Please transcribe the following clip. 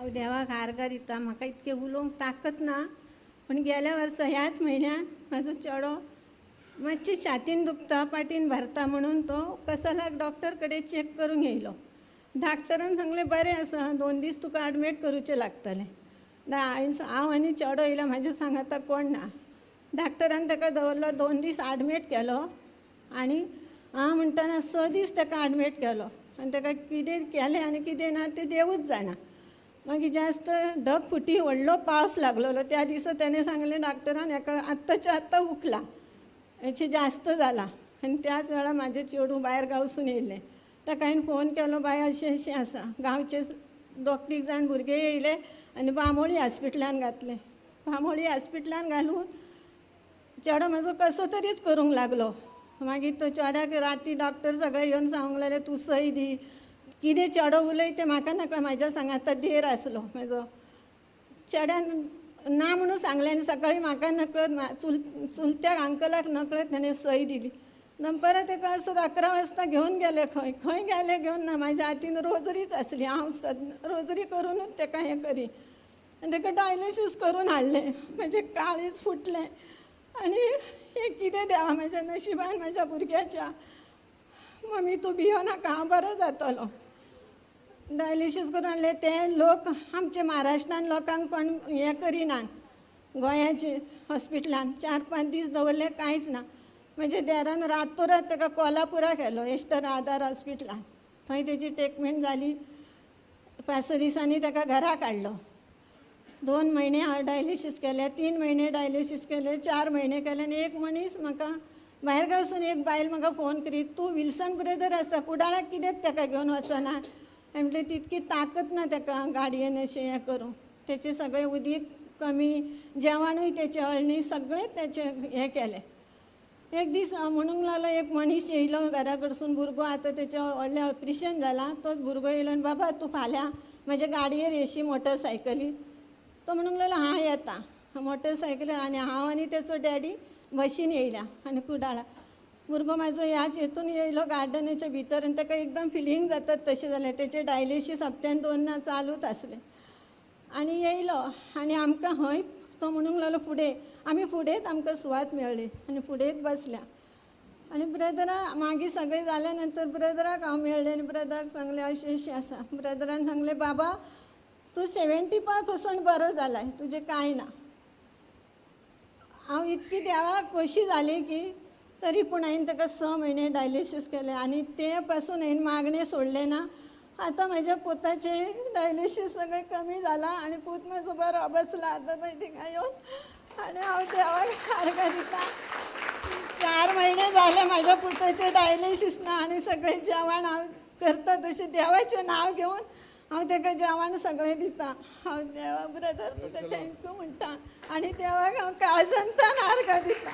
हांव देवाक आर्गां दिता. म्हाका इतकें उलोवंक ताकत ना, पण गेल्या वर्सा ह्याच म्हयन्यान म्हाजो चेडो मातशी छातीन दुखता, पाटीन भरता म्हणून तो कसालाक डॉक्टर कडेन चॅक करूंक येयलो. डॉक्टरान सांगलें बरें आसा, 2 दीस तुका एडमीट करूचें लागतलें. हांव आनी चेडो येयलो, म्हाज्या सांगाता कोण ना. डॉक्टरान ताका दवरलो, 2 दीस एडमीट केलो आनी हांव म्हणटाना 6 दीस ताका एडमीट केलो. आनी ताका कितें केलें आनी कितें ना तें देवूच जाणा. मागीर जास्त ढग फुटी व्हडलो पावस लागलेलो. त्या दिसा ताणें सांगलें डॉक्टरान हाका आत्ताच्या आत्तां उखला, हेचे जास्त जाला. आनी त्याच वेळार म्हाजें चेडूं भायर गांवसून येयल्लें. ताका हांवें फोन केलो, बाय अशें अशें आसा. गांवचे 2-3 जाण भुरगे येयले आनी बांबोळी हॉस्पिटलान घातलें. बांबोळी हॉस्पिटलान घालून चेडो म्हाजो कसो तरीच करूंक लागलो. मागीर तो चेड्याक राती डॉक्टर सगळे येवन सांगूंक लागले, तूं सय दी. कितें चेडो उलय तें म्हाका नाका, म्हाज्या सांगाता देर आसलो म्हाजो. चेड्यान ना म्हणून सांगलें आनी सकाळीं म्हाका नकळत चुलत्याक अंकलाक नकळत ताणें सय दिली. परत ताका असो 11 वाजता घेवन गेले. खंय गेले घेवन ना, म्हाज्या हातीन रोजरीच आसली. हांव रोजरी करूनच ताका हें करी आनी ताका डायलिसीस करून हाडलें. म्हजें काळीज फुटलें आनी हें कितें देवा म्हाज्या नशिबान म्हाज्या भुरग्याच्या. मम्मी तूं भियो नाका, हांव बरो जातलो. डायलिसीस करून हाडलें. ते लोक आमचे महाराष्ट्रान लोकांक कोण हें करिनान, गोंयाचे हॉस्पिटलान 4-5 दीस दवरले, कांयच ना. म्हज्या देरान रातोरात ताका कोल्हापुराक व्हेलो, एस्टर आदार हॉस्पिटलान. थंय तेजी ट्रिटमेंट जाली. 5-6 दिसांनी ताका घरा काडलो. 2 म्हयने हांव डायलिसीस केले, 3 म्हयने डायलिसीस केले, 4 म्हयने केले. आनी एक मनीस म्हाका भायरगांवसून एक बायल म्हाका फोन करीत, तूं विल्सन ब्रदर आसा, कुडाळाक कित्याक ताका घेवन वचना. हांवें म्हणलें तितकी ताकत ना ताका गाडयेन अशें हें करूं. तेचें सगळें उदीक कमी, जेवणूय तेचें अळणी सगळें तेचें हें केलें. एक दीस म्हणूंक लागलो, एक मनीस येयलो घरा कडसून, भुरगो आतां तेचें व्हडलें ऑपरेशन जालां. तोच भुरगो येयलो आनी बाबा तूं फाल्यां म्हाज्या गाडयेर येशी मोटरसायकलीन. तो म्हणूंक लागलो हांव येता मोटरसायकलीन. आनी हांव आनी तेचो डॅडी बशीन येयल्या आनी कुडाळा. भुरगो म्हाजो ह्याच हेतून येयलो गार्डनाच्या भितर आनी ताका एकदम फिलींग जातात तशें जालें. तेचें डायलिसीस हप्त्यान 2 चालूच आसलें. आनी येयलो आनी आमकां हय तो म्हणूंक लागलो फुडें. आमी फुडेंच आमकां सुवात मेळ्ळी आनी फुडेंच बसल्या. आनी ब्रदरा मागीर सगळें जाल्या नंतर ब्रदराक हांव मेळ्ळें आनी ब्रदराक सांगलें अशें अशें आसा. ब्रदरान सांगलें बाबा तूं 75% बरो जालाय, तुजें कांय ना. हांव इतकी देवाक खोशी जाली की तरी पूण हांवें ताका 6 म्हयने डायलिसीस केलें आनी ते पासून हांवें मागणें सोडलें ना. आतां म्हाज्या पुताचें डायलिसीस सगळें कमी जालां आनी पूत म्हाजो बरो बसला आतां थंय थिंगा येवन. आनी हांव देवाक आर्गां दिता. 4 म्हयने जाले म्हाज्या पुताचें डायलिसीस ना आनी सगळें जेवण हांव करता तशें देवाचें नांव घेवन हांव ताका जेवण सगळें दिता. हांव देवा ब्रदर तुका थँक्यू म्हणटा आनी देवाक हांव काळजंतान आर्गां दिता.